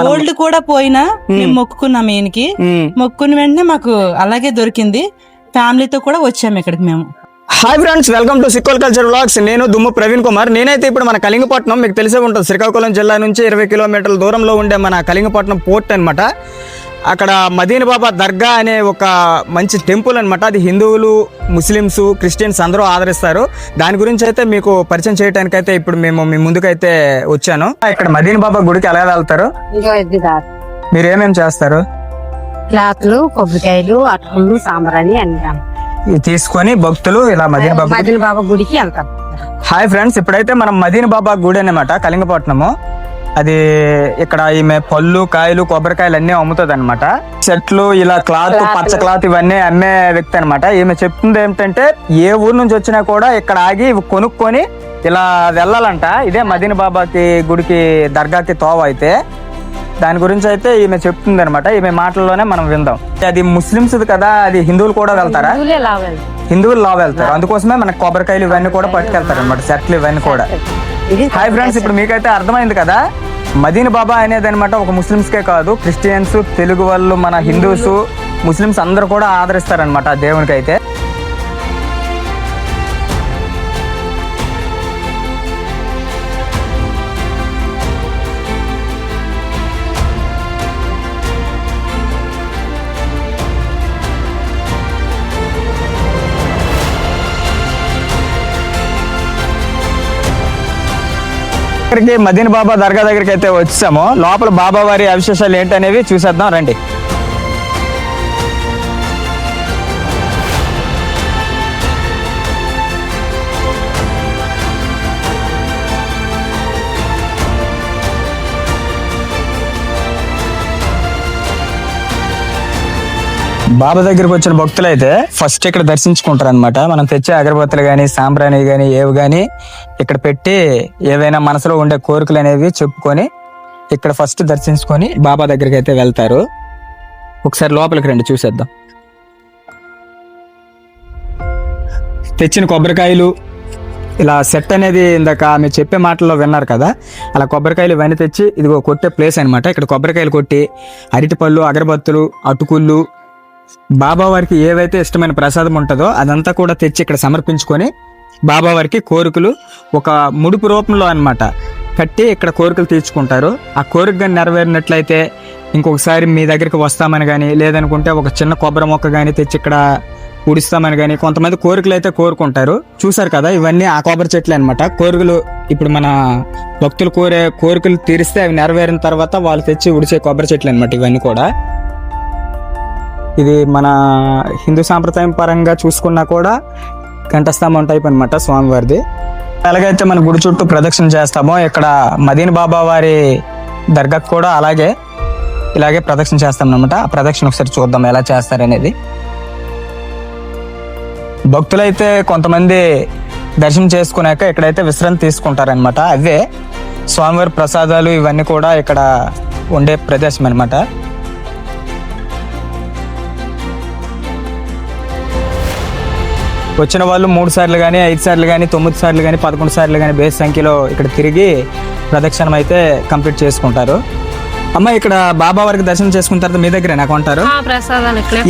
Gold కూడా పోయినా మేము మొక్కుకున్నాం ఈయనకి. మొక్కుకున్న వెంటనే మాకు అలాగే దొరికింది. ఫ్యామిలీతో కూడా వచ్చాము ఇక్కడికి మేము. Hi friends, welcome to Sikkol culture vlogs. నేను దుమ్ము ప్రవీణ్ కుమార్. నేనైతే ఇప్పుడు మన కళింగపట్నం, మీకు తెలిసే ఉంటుంది, శ్రీకాకుళం జిల్లా నుంచి 20 కిలోమీటర్ల దూరంలో ఉండే మన కళింగపట్నం పోర్ట్ అనమాట. అక్కడ మదీనా బాబా దర్గా అనే ఒక మంచి టెంపుల్ అనమాట. అది హిందువులు, ముస్లిమ్స్, క్రిస్టియన్స్ అందరూ ఆదరిస్తారు. దాని గురించి అయితే మీకు పరిచయం చేయడానికి అయితే ఇప్పుడు మేము మీ ముందుకైతే వచ్చాను. ఇక్కడ మదీనా బాబా గుడికి ఎలా వెళ్తారు? మీరు ఏమేమి చేస్తారు? క్లాత్లు, కొబ్బరికాయలు, అటుకులు, సాంబ్రాణి అన్ని తీసుకొని భక్తులు ఇలా మదీనా బాబా గుడికి వెళ్తాం. హాయ్ ఫ్రెండ్స్, ఇప్పుడైతే మనం మదీనా బాబా గుడి అనమాట, కళింగపట్నము. అది ఇక్కడ ఈమె పళ్ళు, కాయలు, కొబ్బరికాయలు అన్నీ అమ్ముతుంది అనమాట. చెట్లు, ఇలా క్లాత్, పచ్చ క్లాత్ ఇవన్నీ అమ్మే వ్యక్తి అనమాట. ఈమె చెప్తుంది ఏమిటంటే ఏ ఊరు నుంచి వచ్చినా కూడా ఇక్కడ ఆగి కొనుక్కొని ఇలా వెళ్ళాలంట. ఇదే మదీనా బాబాకి గుడికి దర్గాకి తోవ. అయితే దాని గురించి అయితే ఈమె చెప్తుంది అనమాట. ఈమె మాటల్లోనే మనం విందాం. అది ముస్లిమ్స్ కదా, అది హిందువులు కూడా వెళ్తారా? హిందువులు లా వెళ్తారు. అందుకోసమే మనకి కొబ్బరికాయలు ఇవన్నీ కూడా పట్టుకెళ్తారు అనమాట, చెట్లు ఇవన్నీ కూడా. హాయ్ ఫ్రెండ్స్, ఇప్పుడు మీకైతే అర్థమైంది కదా, మదీనా బాబా అనేది అనమాట ఒక ముస్లిమ్స్కే కాదు, క్రిస్టియన్స్, తెలుగు వాళ్ళు, మన హిందూస్, ముస్లిమ్స్ అందరూ కూడా ఆదరిస్తారనమాట ఆ దేవునికి అయితే. ఇక్కడికి మదీనా బాబా దర్గా దగ్గరికి అయితే వచ్చాము. లోపల బాబా వారి అవిశేషాలు ఏంటనేవి చూసేద్దాం రండి. బాబా దగ్గరికి వచ్చిన భక్తులు అయితే ఫస్ట్ ఇక్కడ దర్శించుకుంటారు అనమాట. మనం తెచ్చే అగరబత్తులు కానీ, సాంబ్రాణి కానీ, ఏవి కానీ ఇక్కడ పెట్టి ఏవైనా మనసులో ఉండే కోరికలు అనేవి చెప్పుకొని ఇక్కడ ఫస్ట్ దర్శించుకొని బాబా దగ్గరికి అయితే వెళ్తారు. ఒకసారి లోపలికి రండి, చూసేద్దాం. తెచ్చిన కొబ్బరికాయలు ఇలా సెట్ అనేది ఇందాక మీరు చెప్పే మాటల్లో విన్నారు కదా, అలా కొబ్బరికాయలు ఇవన్నీ తెచ్చి ఇదిగో కొట్టే ప్లేస్ అనమాట. ఇక్కడ కొబ్బరికాయలు కొట్టి అరటిపళ్ళు, అగరబత్తులు, అటుకుళ్ళు, బాబా వారికి ఏవైతే ఇష్టమైన ప్రసాదం ఉంటుందో అదంతా కూడా తెచ్చి ఇక్కడ సమర్పించుకొని బాబా వారికి కోరికలు ఒక ముడుపు రూపంలో అన్నమాట కట్టి ఇక్కడ కోరికలు తీర్చుకుంటారు. ఆ కోరిక కానీ నెరవేరినట్లయితే ఇంకొకసారి మీ దగ్గరికి వస్తామని కానీ, లేదనుకుంటే ఒక చిన్న కొబ్బరి మొక్క కానీ తెచ్చి ఇక్కడ ఉడిస్తామని కానీ కొంతమంది కోరికలు అయితే కోరుకుంటారు. చూసారు కదా, ఇవన్నీ ఆ కొబ్బరి చెట్లు అనమాట. కోరికలు ఇప్పుడు మన భక్తులు కోరే కోరికలు తీరిస్తే అవి నెరవేరిన తర్వాత వాళ్ళు తెచ్చి ఉడిచే కొబ్బరి చెట్లు అనమాట ఇవన్నీ కూడా. ఇది మన హిందూ సాంప్రదాయం పరంగా చూసుకున్నా కూడా కంఠస్తంభం టైప్ అనమాట స్వామివారిది. ఎలాగైతే మన గుడి చుట్టూ ప్రదక్షిణ చేస్తామో ఇక్కడ మదీనా బాబా వారి దర్గాకు కూడా ఇలాగే ప్రదక్షిణ చేస్తాం అనమాట. ఆ ప్రదక్షిణ ఒకసారి చూద్దాం ఎలా చేస్తారనేది. భక్తులైతే కొంతమంది దర్శనం చేసుకున్నాక ఇక్కడైతే విశ్రాంతి తీసుకుంటారనమాట. అవే స్వామివారి ప్రసాదాలు ఇవన్నీ కూడా ఇక్కడ ఉండే ప్రదేశం అనమాట. వచ్చిన వాళ్ళు 3 సార్లు కానీ, 5 సార్లు కానీ, 9 సార్లు కానీ, 11 సార్లు కానీ బేస్ సంఖ్యలో ఇక్కడ తిరిగి ప్రదక్షిణం అయితే కంప్లీట్ చేసుకుంటారు. అమ్మ, ఇక్కడ బాబా వారికి దర్శనం చేసుకున్న తర్వాత మీ దగ్గర నాకు అంటారు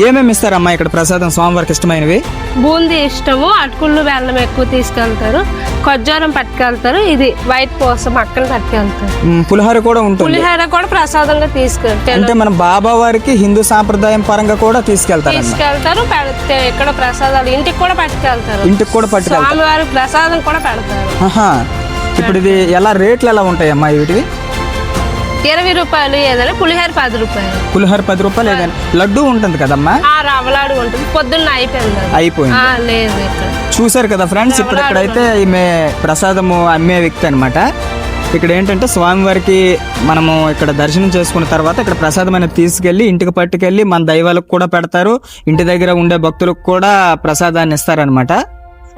ఏమేమి ఇస్తారు అమ్మా ఇక్కడ ప్రసాదం? స్వామివారికి ఇష్టమైనవి బూందీ ఇష్టము, అటుకుళ్ళు, బెల్లం ఎక్కువ తీసుకెళ్తారు, ఖర్జూరం పట్టుకెళ్తారు, ఇది వైట్ కోసం అక్కలు పట్టుకెళ్తారు. పులిహోర కూడా ఉంటుంది. పులిహోర కూడా ప్రసాదంగా తీసుకెళ్తారు. అంటే మన బాబా వారికి హిందూ సాంప్రదాయం పరంగా కూడా తీసుకెళ్తారు. పెడితే ఇక్కడ ప్రసాదాలు ఇంటికి కూడా పట్టుకెళ్తారు. ఇంటికి కూడా పట్టుకెళ్తారు. స్వామివారి ప్రసాదం కూడా పెడతారు. ఇప్పుడు ఇది ఎలా రేట్లు ఎలా ఉంటాయమ్మా వీటివి? 20 రూపాయలు ఏదైనా, పులిహోర 10 రూపాయలు. పులిహోర 10 రూపాయలు ఏదైనా. లడ్డు ఉంటుంది కదమ్మా? రవ్వలాడు ఉంటుంది. పొద్దున్న అయిపోయింది. లేదు ఇక్కడ చూసారు కదా ఫ్రెండ్స్, ఇప్పుడు ఇక్కడైతే ఈమె ప్రసాదము అమ్మే వ్యక్తి అనమాట. ఇక్కడ ఏంటంటే స్వామివారికి మనము ఇక్కడ దర్శనం చేసుకున్న తర్వాత ఇక్కడ ప్రసాదం అనేది తీసుకెళ్లి ఇంటికి పట్టుకెళ్ళి మన దైవాలకు కూడా పెడతారు. ఇంటి దగ్గర ఉండే భక్తులకు కూడా ప్రసాదాన్ని ఇస్తారనమాట.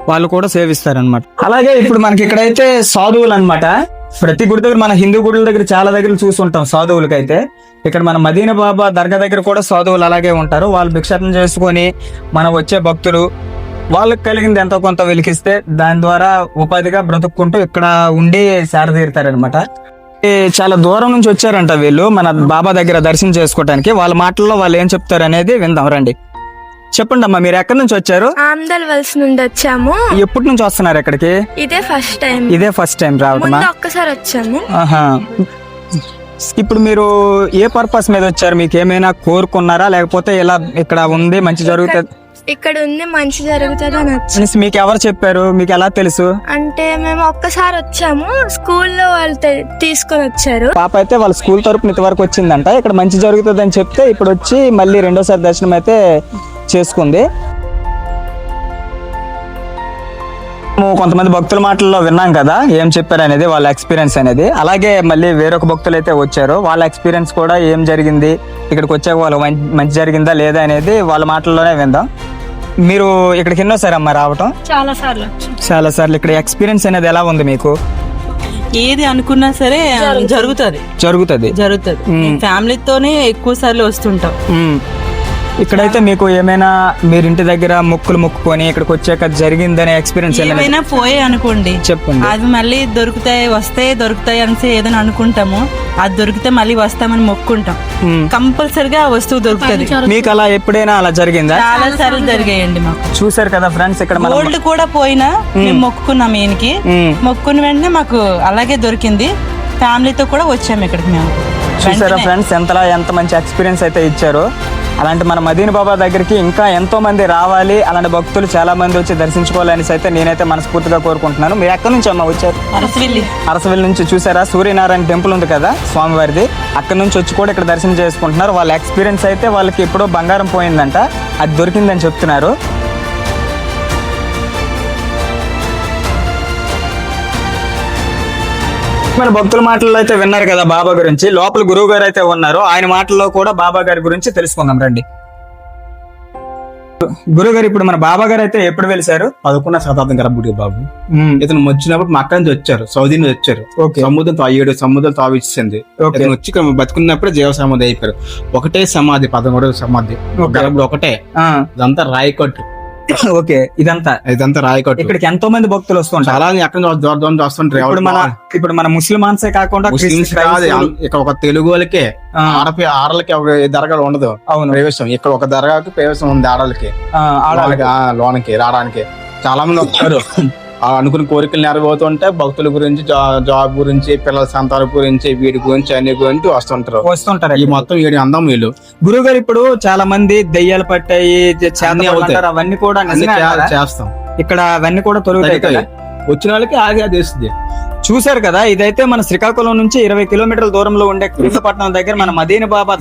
వాళ్ళు కూడా సేవిస్తారనమాట. అలాగే ఇప్పుడు మనకి ఇక్కడైతే సాధువులు అనమాట. ప్రతి గుడి దగ్గర, మన హిందూ గుడుల దగ్గర చాలా దగ్గర చూస్తుంటాం సాధువులకైతే. ఇక్కడ మన మదీనా బాబా దర్గా దగ్గర కూడా సాధువులు అలాగే ఉంటారు. వాళ్ళు భిక్షాటన చేసుకొని మన వచ్చే భక్తులు వాళ్ళకి కలిగింది ఎంతో కొంత వెలికిస్తే దాని ద్వారా ఉపాధిగా బ్రతుక్కుంటూ ఇక్కడ ఉండి సేద తీరుతారనమాట. చాలా దూరం నుంచి వచ్చారంట వీళ్ళు మన బాబా దగ్గర దర్శనం చేసుకోవడానికి. వాళ్ళ మాటల్లో వాళ్ళు ఏం చెప్తారు అనేది విందాం రండి. చెప్పండి అమ్మా, మీరు ఎక్కడి నుంచి వచ్చారు? ఆమ్దల్ వలస నుండి వచ్చాము. ఎప్పటి నుంచి వస్తున్నారు ఇక్కడికి? ఇదే ఫస్ట్ టైం. ఇదే ఫస్ట్ టైం రావటమా? ముందు ఒక్కసారి వచ్చాము. ఆహా. ఇప్పుడు మీరు ఏ పర్పస్ మీద వచ్చారు? మీకు ఏమైనా కోరుకున్నారా, లేకపోతే ఇలా ఇక్కడ ఉంది మంచి జరుగుతుంది, ఇక్కడ ఉంది మంచి జరుగుతుంది అని వచ్చాము. అనేసి మీకు ఎవరు చెప్పారు? మీకు ఎలా తెలుసు? అంటే మేము ఒక్కసారి వచ్చాము, స్కూల్లో వాళ్ళు తీసుకొని వచ్చారు. పాప అయితే వాళ్ళ స్కూల్ తరపున ఇంతవరకు వచ్చిందంట. ఇక్కడ మంచి జరుగుతుంది అని చెప్తే ఇప్పుడు వచ్చి మళ్ళీ రెండోసారి దర్శనం అయితే చేసుకుంది. కొంతమంది భక్తుల మాటల్లో విన్నాం కదా ఏం చెప్పారు అనేది, వాళ్ళ ఎక్స్పీరియన్స్ అనేది. అలాగే మళ్ళీ వేరొక భక్తులు అయితే వచ్చారు, వాళ్ళ ఎక్స్పీరియన్స్ కూడా ఏం జరిగింది, ఇక్కడికి వచ్చాక వాళ్ళు మంచి జరిగిందా లేదా అనేది వాళ్ళ మాటల్లోనే విందాం. మీరు ఇక్కడికి ఎన్నోసారి అమ్మా రావటం? చాలా సార్లు చాలా సార్లు. ఇక్కడ ఎక్స్పీరియన్స్ అనేది ఎలా ఉంది మీకు? ఏది అనుకున్నా సరే జరుగుతుంది. ఫ్యామిలీతోనే ఎక్కువ సార్లు వస్తుంటాం. ఇక్కడైతే మీకు ఏమైనా మీరు ఇంటి దగ్గర మొక్కులు మొక్కుకొని ఇక్కడికి వచ్చాక జరిగిందనే ఎక్స్పీరియన్స్ ఏమైనా పోయే అనుకోండి, చెప్పండి. అది మళ్ళీ దొరుకుతాయి అనేసి ఏదైనా అనుకుంటాము, అది దొరికితే మళ్ళీ వస్తామని మొక్కుంటాం. కంపల్సరిగా ఆ వస్తువు దొరుకుతుంది. మీకు అలా ఎప్పుడైనా అలా జరిగిందా? చాలా సార్లు జరిగాయండి మాకు. చూసారు కదా ఫ్రెండ్స్, ఇక్కడ గోల్డ్ కూడా పోయినా మేము మొక్కుకున్నాం ఈయనకి. మొక్కున్న వెంటనే మాకు అలాగే దొరికింది. ఫ్యామిలీతో కూడా వచ్చాము ఇక్కడికి మేము. చూసారా ఫ్రెండ్స్, ఎంత మంచి ఎక్స్పీరియన్స్ అయితే ఇచ్చారు. అలాంటి మన మదీన్ బాబా దగ్గరికి ఇంకా ఎంతో మంది రావాలి, అలాంటి భక్తులు చాలా మంది వచ్చి దర్శించుకోవాలని అయితే నేనైతే మనస్ఫూర్తిగా కోరుకుంటున్నాను. మీరు ఎక్కడి నుంచి అమ్మ వచ్చారు? అరసవెల్లి నుంచి. చూసారా, సూర్యనారాయణ టెంపుల్ ఉంది కదా స్వామివారిది, అక్కడ నుంచి వచ్చి కూడా ఇక్కడ దర్శనం చేసుకుంటున్నారు. వాళ్ళ ఎక్స్పీరియన్స్ అయితే వాళ్ళకి ఎప్పుడో బంగారం పోయిందంట, అది దొరికిందని చెప్తున్నారు. మన భక్తుల మాటల్లో అయితే విన్నారు కదా బాబా గురించి. లోపల గురువు గారు అయితే ఉన్నారు, ఆయన మాటల్లో కూడా బాబా గారి గురించి తెలుసుకుందాం రండి. గురువు గారు, ఇప్పుడు మన బాబా గారు అయితే ఎప్పుడు వెలిసారు? 11వ శతాబ్దం గర్భుడి బాబు. ఇతను వచ్చినప్పుడు మా అక్క నుంచి వచ్చారు, సౌదీ నుంచి వచ్చారు. సముద్రం 7 సముద్రం తావిచ్చింది. ఇతను వచ్చి ఇక్కడ బతుకున్నప్పుడే జీవ సమాధి అయిపోయారు. ఒకటే సమాధి, 13వ సమాధి గర్భుడు ఒకటే. ఇదంతా రాయకట్టు. ఓకే, ఇదంతా రాయకట్టు. ఇక్కడికి ఎంతో మంది భక్తులు వస్తుంటారు. చాలా ఎక్కడ దూరం దూరం వస్తుంటారు. ఇప్పుడు మన ముస్లిమాన్సే కాకుండా ఇక్కడ ఒక తెలుగు వాళ్ళకే ఆడలకి దరగా ఉండదు. అవును, ప్రవేశం ఇక్కడ ఒక దరగాకి ప్రవేశం ఉంది ఆడలకి, లోనికి రావడానికి. చాలా మంది వస్తారు, అనుకున్న కోరికలు నెరవేరుతుంటే భక్తుల గురించి, జాబ్ గురించి, పిల్లల సంతానం గురించి, వీటి గురించి, అన్ని గురించి వస్తుంటారు. ఈ మొత్తం 7 అందం వీళ్ళు. గురువు గారు, ఇప్పుడు చాలా మంది దెయ్యాలు పట్టాయి అవన్నీ కూడా చేస్తాం ఇక్కడ, అవన్నీ కూడా తొలగుతాయి. వచ్చిన వాళ్ళకి ఆగి అది వేస్తుంది. చూసారు కదా, ఇదైతే మన శ్రీకాకుళం నుంచి 20 కిలోమీటర్ల దూరంలో ఉండే కృష్ణపట్నం దగ్గర మన మదీన్ బాబా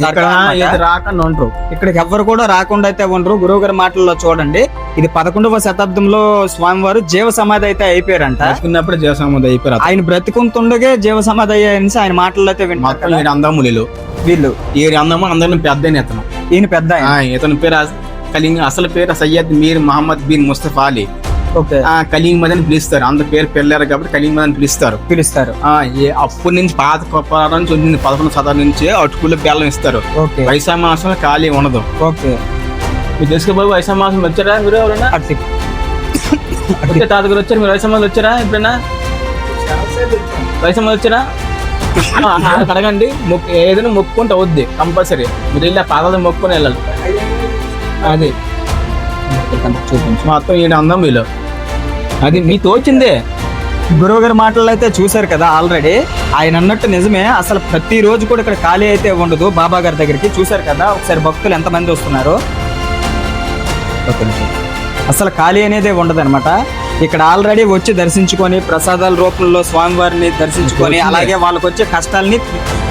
రాకుండా ఉండరు. ఇక్కడికి ఎవ్వరు కూడా రాకుండా అయితే ఉండరు. గురువు గారి మాటల్లో చూడండి, ఇది 11వ శతాబ్దంలో స్వామివారు జీవ సమాధి అయితే అయిపోయారంట. బ్రతుకున్నప్పుడు జీవ సమాధి అయిపోయారు. ఆయన బ్రతుకుంటుండగే జీవ సమాధి అయ్యాయని ఆయన మాటల్లో అయితే వింటారు. 7 అందములు వీళ్ళు. 7 అందము అందరిని పెద్ద ఇతను. ఈయన పెద్ద. ఇతని పేరు అసలు పేరు సయ్యద్ మీర్ మహమ్మద్ బిన్ ముస్తఫా అలీ. కలీం మద్ అని పిలుస్తారు. అందరి పేరు పెళ్ళారు కాబట్టి కలీం మద్ అని పిలుస్తారు. అప్పటి నుంచి పాత కొప్పరం నుంచి 11వ శతాబ్దం నుంచి అటుకులు బెల్లం ఇస్తారు. వైశాఖ మాసంలో ఖాళీ ఉండదు. మీరు తెలుసుకోబోయి వైశాఖ మాసం వచ్చారా? మీరు ఎవరైనా తాత గారు వచ్చారు? మీరు వైశాఖ మాసం వచ్చారా? ఎప్పుడైనా వైశాఖ మాసం వచ్చారా? అడగండి, ఏదైనా మొక్కుకుంటే అవుద్ది కంపల్సరీ. మీరు వెళ్ళి ఆ పాదాలు మొక్కుకొని వెళ్ళాలి. అది మొత్తం 7 అందం వీళ్ళు. అది మీ తోచిందే. గురువు గారి మాటల్లో అయితే చూసారు కదా ఆల్రెడీ. ఆయన అన్నట్టు నిజమే, అసలు ప్రతి రోజు కూడా ఇక్కడ ఖాళీ అయితే ఉండదు బాబా గారి దగ్గరికి. చూసారు కదా ఒకసారి భక్తులు ఎంతమంది వస్తున్నారు. అసలు ఖాళీ అనేది ఉండదు అనమాట. ఇక్కడ ఆల్రెడీ వచ్చి దర్శించుకొని ప్రసాదాల రూపంలో స్వామివారిని దర్శించుకొని, అలాగే వాళ్ళకి వచ్చే కష్టాలని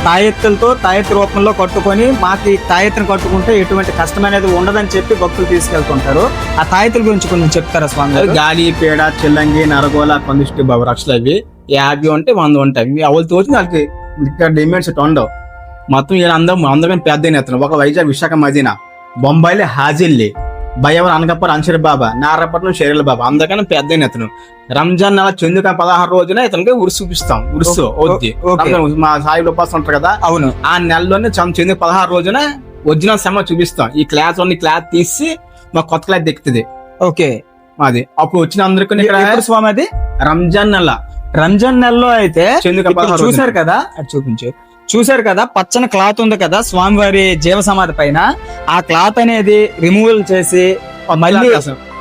తాయెత్తు రూపంలో కట్టుకొని, మాకు ఈ తాయెత్తును కట్టుకుంటే ఎటువంటి కష్టం అనేది ఉండదని చెప్పి భక్తులు తీసుకెళ్తుంటారు. ఆ తాయెత్తుల గురించి కొంచెం చెప్తారా స్వామి? గాలి, పేడ, చిల్లంగి, నరగోల, కొందిష్టి బాబు రక్షలు అవి 50 ఉంటాయి, 100 ఉంటాయి. అవలు తోచి వాళ్ళకి ఇక్కడ డిమాండ్స్ ఉండవు. మొత్తం 7 అందరం పెద్ద ఎత్తున. ఒక వైజాగ్, విశాఖ, మదీనా, బొంబాయిలో హాజిల్లీ, భయవరం, అనకాపూర్, అన్షర్ బాబా, నారాయణపట్నం, షరీల బాబా, అందరికన్నా పెద్ద ఇతను. రంజాన్ నెల చంద్రుక 16 రోజున ఇతనికి ఉరుసు చూపిస్తాం. ఉరుసు వద్ది మా సాయి ఉపాసం ఉంటారు కదా. అవును, ఆ నెలలోనే చంద్రుక 16 రోజున ఒరిజినల్ సమయం చూపిస్తాం. ఈ క్లాత్ తీసి మా కొత్త క్లాత్ దిక్కుతుంది. ఓకే, మాది అప్పుడు వచ్చిన అందరికీ స్వామి అది రంజాన్ నెల రంజాన్ నెలలో అయితే చంద్రిక ఇప్పుడు 16 చూసారు కదా, అటు చూసారు కదా పచ్చని క్లాత్ ఉంది కదా స్వామివారి జీవ సమాధి పైన, ఆ క్లాత్ అనేది రిమూవల్ చేసి మళ్ళీ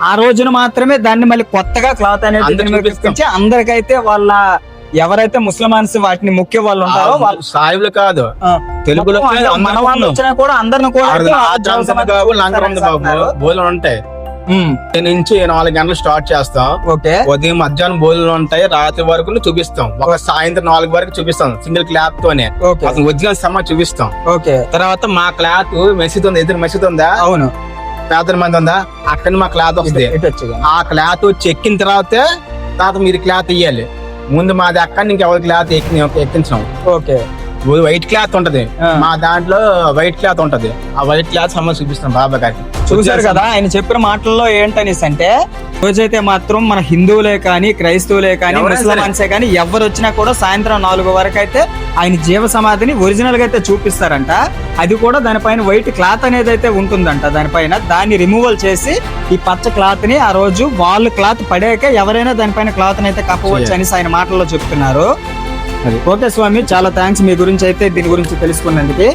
ఆ రోజున మాత్రమే దాన్ని మళ్ళీ కొత్తగా క్లాత్ అనేది అందరికీ దీని మీద చూపిస్తాం. ఎక్కించి అందరికైతే వాళ్ళ ఎవరైతే ముస్లిమాన్స్ వాటిని ముఖ్య వాళ్ళు ఉంటారో వాళ్ళు సాయిబులు కాదు, తెలుగులో మన వాళ్ళు వచ్చినా కూడా అందరిని కూడా భోజనం ఉంటాయి. నుంచి 4 గంటలు స్టార్ట్ చేస్తాం. ఓకే, ఉదయం మధ్యాహ్నం భోజనం ఉంటాయి, రాత్రి వరకు చూపిస్తాం. ఒక సాయంత్రం 4 వరకు చూపిస్తాం సింగిల్ క్లాత్ తోనే. ఓకే, అసలు ఒరిజినల్ సమ్మ చూపిస్తాం. ఓకే. తర్వాత మా క్లాత్ మెసిద్ ఉంది, ఎదురు మెసిద్ ఉందా, అవును, పేదల మంది ఉందా, అక్కడ మా క్లాత్ వస్తుంది. ఆ క్లాత్ చెక్కిన తర్వాత మీరు క్లాత్ ఇయ్యాలి. ముందు మాది అక్కడ ఇంకెవరి క్లాత్ ఎక్కించాం. ఓకే, వైట్ క్లాత్ ఉంటది, మా దాంట్లో వైట్ క్లాత్ ఉంటది. ఆ వైట్ క్లాత్ సంబంధం చూపిస్తాం బాబా గారికి. చూసారు కదా ఆయన చెప్పిన మాటల్లో ఏంటనేసి అంటే, రోజైతే మాత్రం మన హిందువులే కానీ క్రైస్తవులే కానీ ముస్లిమాన్సే కానీ ఎవరు వచ్చినా కూడా సాయంత్రం 4 వరకు అయితే ఆయన జీవ సమాధిని ఒరిజినల్ గా అయితే చూపిస్తారంట. అది కూడా దానిపైన వైట్ క్లాత్ అనేది అయితే ఉంటుందంట దానిపైన. దాన్ని రిమూవల్ చేసి ఈ పచ్చ క్లాత్ ని ఆ రోజు వాళ్ళు క్లాత్ పడాక ఎవరైనా దానిపైన క్లాత్ అయితే కప్పవచ్చు అనేసి ఆయన మాటల్లో చెప్తున్నారు. ఓకే స్వామి, చాలా థ్యాంక్స్ మీ గురించి అయితే దీని గురించి తెలుసుకున్నందుకు.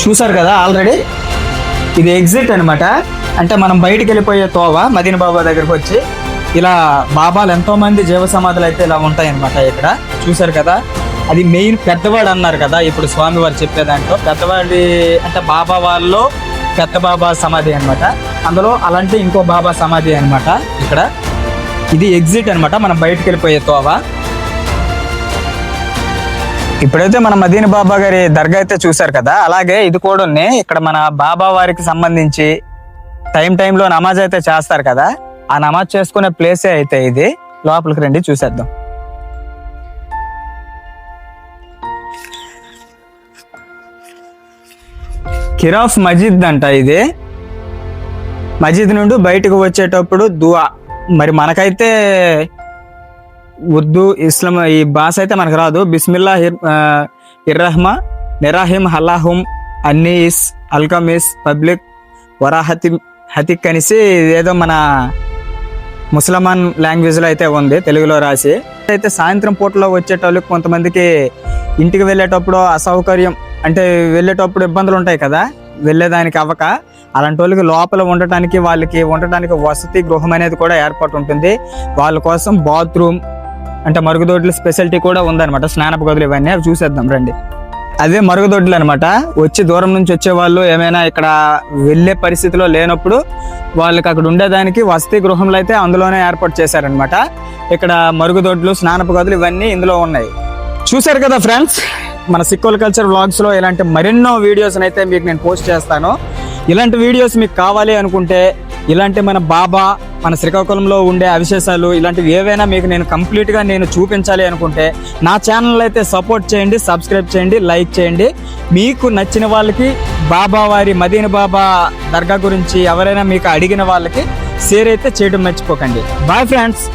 చూసారు కదా ఆల్రెడీ ఇది ఎగ్జిట్ అన్నమాట. అంటే మనం బయటికి వెళ్ళిపోయే తోవ మదీనా బాబా దగ్గరకు వచ్చి ఇలా బాబాలు ఎంతో మంది జీవ సమాధులు అయితే ఇలా ఉంటాయి అనమాట. ఇక్కడ చూసారు కదా, అది మెయిన్ పెద్దవాడు అన్నారు కదా ఇప్పుడు స్వామి వారు చెప్పే దాంట్లో. పెద్దవాడి అంటే బాబా వాళ్ళు పెద్ద బాబా సమాధి అన్నమాట. అందులో అలాంటి ఇంకో బాబా సమాధి అన్నమాట. ఇక్కడ ఇది ఎగ్జిట్ అన్నమాట, మనం బయటికి వెళ్ళిపోయే తోవ. ఇప్పుడైతే మన మదీనా బాబా గారి దర్గా అయితే చూసారు కదా, అలాగే ఇది కూడా ఇక్కడ మన బాబా వారికి సంబంధించి టైంలో నమాజ్ అయితే చేస్తారు కదా, ఆ నమాజ్ చేసుకునే ప్లేసే అయితే ఇది. లోపలికి రండి చూసేద్దాం. కిరాఫ్ మజీద్ అంట ఇది. మజీద్ నుండి బయటకు వచ్చేటప్పుడు దువా. మరి మనకైతే ఉర్దూ ఇస్లాం ఈ భాష అయితే మనకు రాదు. బిస్మిల్లా ఇర్రహ్మా నిరాహిం హల్లాహుం అన్నీస్ అల్కమిస్ పబ్లిక్ హతిక్ అనేసి ఏదో మన ముస్లమాన్ లాంగ్వేజ్ లో అయితే ఉంది, తెలుగులో రాసి. అయితే సాయంత్రం పూటలో వచ్చేటోళ్ళకి కొంతమందికి ఇంటికి వెళ్ళేటప్పుడు అసౌకర్యం, అంటే వెళ్ళేటప్పుడు ఇబ్బందులు ఉంటాయి కదా, వెళ్ళేదానికి అవ్వక అలాంటి వాళ్ళకి లోపల ఉండటానికి వాళ్ళకి ఉండటానికి వసతి గృహం అనేది కూడా ఏర్పాటు ఉంటుంది. వాళ్ళ కోసం బాత్రూమ్ అంటే మరుగుదొడ్ల స్పెషాలిటీ కూడా ఉందన్నమాట. స్నానపు గదులు ఇవన్నీ అవి చూసేద్దాం రండి. అదే మరుగుదొడ్లు అనమాట. వచ్చి దూరం నుంచి వచ్చే వాళ్ళు ఏమైనా ఇక్కడ వెళ్ళే పరిస్థితిలో లేనప్పుడు వాళ్ళకి అక్కడ ఉండేదానికి వసతి గృహంలో అయితే అందులోనే ఏర్పాటు చేశారనమాట. ఇక్కడ మరుగుదొడ్లు స్నానపు గదులు ఇవన్నీ ఇందులో ఉన్నాయి. చూసారు కదా ఫ్రెండ్స్, మన సిక్కోల్ కల్చర్ వ్లాగ్స్ లో ఇలాంటి మరెన్నో వీడియోస్ అయితే మీకు నేను పోస్ట్ చేస్తాను. ఇలాంటి వీడియోస్ మీకు కావాలి అనుకుంటే, ఇలాంటి మన బాబా మన శ్రీకాకుళంలో ఉండే అవిశేషాలు ఇలాంటివి ఏవైనా మీకు నేను కంప్లీట్గా నేను చూపించాలి అనుకుంటే నా ఛానల్ అయితే సపోర్ట్ చేయండి, సబ్స్క్రైబ్ చేయండి, లైక్ చేయండి. మీకు నచ్చిన వాళ్ళకి బాబా వారి మదీనా బాబా దర్గా గురించి ఎవరైనా మీకు అడిగిన వాళ్ళకి షేర్ అయితే చేయడం మర్చిపోకండి. Bye friends.